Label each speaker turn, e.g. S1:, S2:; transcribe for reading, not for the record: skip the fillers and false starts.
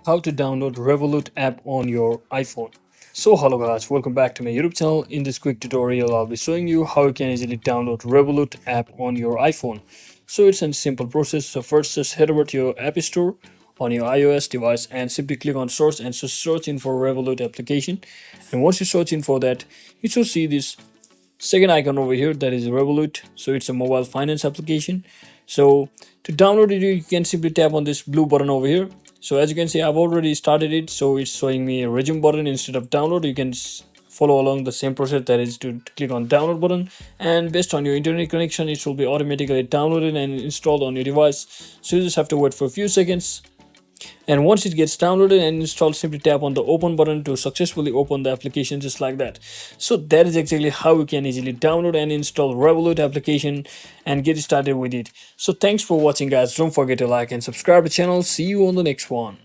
S1: How to download Revolut app on your iPhone. So hello guys, welcome back to my YouTube channel. In this quick tutorial I'll be showing you how you can easily download Revolut app on your iPhone. So it's a simple process. So first just head over to your app store on your iOS device and simply click on source and just search in for Revolut application. And once you search in for that, you should see this second icon over here, that is Revolut. So it's a mobile finance application. So to download it, you can simply tap on this blue button over here. So as you can see, I've already started it, so it's showing me a resume button instead of download. You can follow along the same process, that is to click on download button, and based on your internet connection it will be automatically downloaded and installed on your device. So you just have to wait for a few seconds, and once it gets downloaded and installed, simply tap on the open button to successfully open the application, just like that. So that is exactly how you can easily download and install Revolut application and get started with it. So thanks for watching guys. Don't forget to like and subscribe to the channel. See you on the next one.